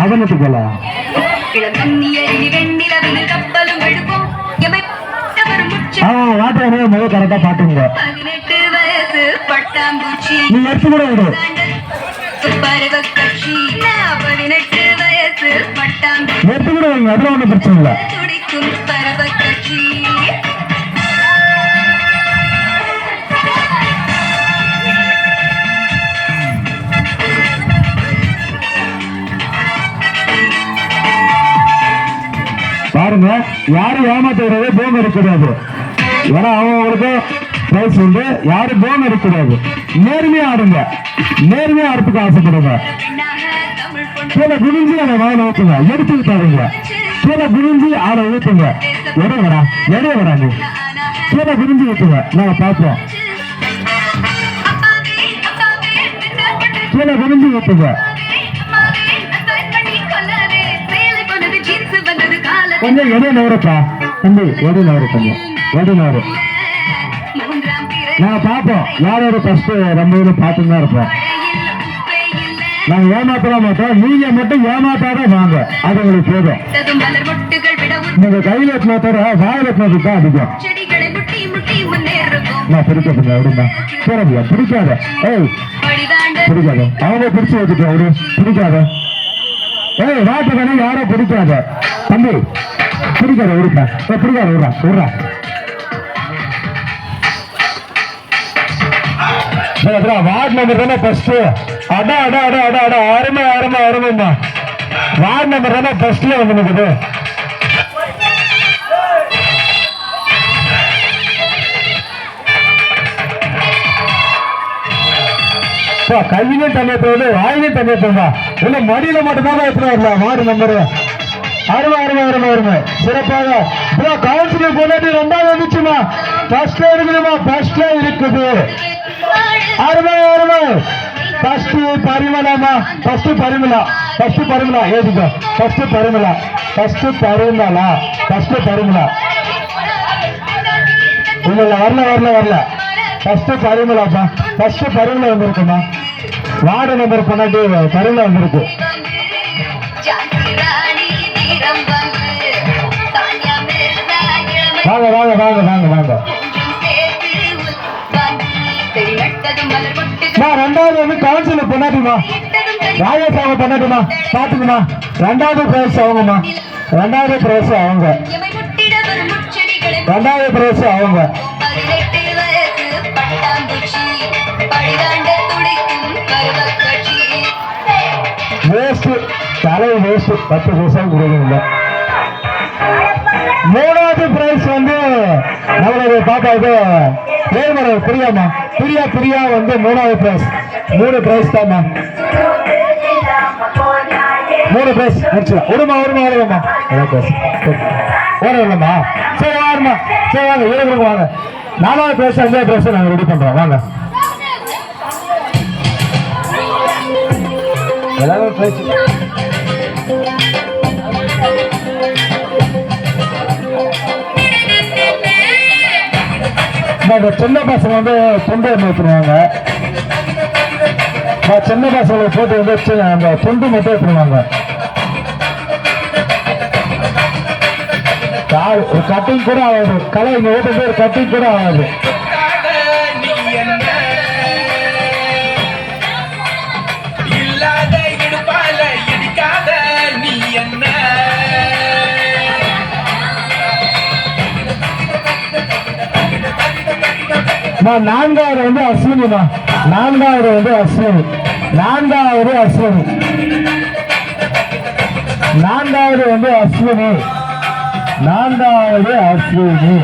அதனத்து போல வாட்டை முதல் கரெக்டா பாட்டுங்க. நீ எடுத்து கூட விடு. எடுத்து கூட வைங்க, அதுல ஒன்றும் பிரச்சனை இல்லை. பாருங்க, யாரும் ஏமாத்துறதே போன் இருக்கக்கூடாது. ஏன்னா அவங்களுக்கு பிரைஸ் உண்டு. யாரும் போன் இருக்கக்கூடாது. நேர்மையா ஆடுங்க, நேர்மையா ஆடுறதுக்கு ஆசைப்படுங்க. கீழே குனிஞ்சு அதை வாயில ஊத்துங்க, எடுத்துக்கிட்டாருங்க. கீழே குனிஞ்சு ஆளை ஊத்துங்க. எடைய வரா நீ கீழே குனிஞ்சு ஊத்துங்க. நாங்க பார்ப்போம். கீழே குனிஞ்சு ஊத்துங்க. கொஞ்சம் எடை நவரப்பா தம்பி, எடை நவரு, கொஞ்சம் எடை நவரு. நாங்க பார்ப்போம் யாரோட ஃபர்ஸ்ட் ரொம்ப பார்த்துன்னு தான் இருப்போம். நாங்க ஏமாத்தலாம் மாட்டோம். நீங்க மட்டும் ஏமாத்தாதான் வாங்க, அது உங்களுக்கு போதும். நீங்க கையில எட்டினத்தோட வாயில எட்டினது தான் அதிகம். நான் பிடிக்க அப்படின்னா போறதில்ல, பிடிக்காத. ஏய் பிடிக்காத, அவங்க பிடிச்சு வச்சுட்டோம். அவரு பிடிக்காத. ஏய் வாட்டை யாரோ பிடிக்காத தம்பி, பிடிக்காத விடுப்பா. பிடிக்காத விடுறா விடுறா. வார்டு நம்பர் தானே ஃபர்ஸ்ட். அடா அடா அடா அடா அடா, அருமை அருமை அருமைம்மா. வார்டு நம்பர் தானே ஃபர்ஸ்ட்ல வந்து நிற்குது. கையிலும் தண்ணி போகுது, வாயிலும் தண்ணி போகுதா? இல்ல மடியில மட்டும்தான் எப்படி வரலாம். வார்டு நம்பர் அருமை அருமை அருமை அருமை, சிறப்பாக. கவுன்சிலிங் போனாட்டி ரெண்டாவது வந்துச்சுமா, ஃபர்ஸ்ட்ல இருக்குதுமா, ஃபர்ஸ்ட்ல இருக்குது. அருமை அருமை. ஃபர்ஸ்ட் பரிமளாமா, ஃபர்ஸ்ட் பரிமளா, ஃபர்ஸ்ட் பரிமளா ஏதுங்க. First Parimala, first Parimala, first Parimala. இல்ல வரல வரல வரல. ஃபர்ஸ்ட் பரிமளாப்பா, ஃபர்ஸ்ட் பரிமளா வந்திருக்குமா. வார்டு நம்பர் பண்ணாட்டி பரிமளா வந்திருக்கு. வாங்க வாங்க வாங்க வாங்க வாங்க. ரெண்டாவது வந்து கவுன்சிலர் பண்ணாட்டுமா, ராஜேஷ் பண்ணாட்டுமா, பாத்துக்குமா. ரெண்டாவது பிரைஸ் அவங்கம்மா, ரெண்டாவது பிரைஸ் அவங்க, ரெண்டாவது பிரைஸ் அவங்க. வேஸ்ட் தலை வேஸ்ட், 10 பைசா கொடுக்கல. மூணாவது பிரைஸ் வந்து நம்மளுடைய பாப்பா இது வேல்மலை பிரியாமா, பிரியா பிரியா வந்து மூணாவது பிரைஸ். 3 பிரைஸ் தான்மா, 3 பிரைஸ் முடிச்சுலாம். விடுமா விடுமா விடுமா, ஓடமா. சரி வாருமா, சரி வாங்க, 7 வாங்க. 4வது பிரைஸ் 5வது பிரைஸ் நாங்கள் ரெடி பண்றோம். வாங்க எல்லாரும் பிரைஸ். சின்ன பசங்க வந்து தொண்டை ஏற்றுவாங்க. சின்ன பசங்களை போட்டு வந்து அந்த தொண்டு மட்டும் ஏற்றுவாங்க. கட்டிங் கூட ஆகாது, கலை இங்க ஓட்டு பேர் கட்டிங் கூட ஆகாது. நான்காவது வந்து அஸ்வினிமா, நான்காவது வந்து அஸ்வினி, நான்காவது அஸ்வினி, நான்காவது வந்து அஸ்வினி, நான்காவது அஸ்வினி.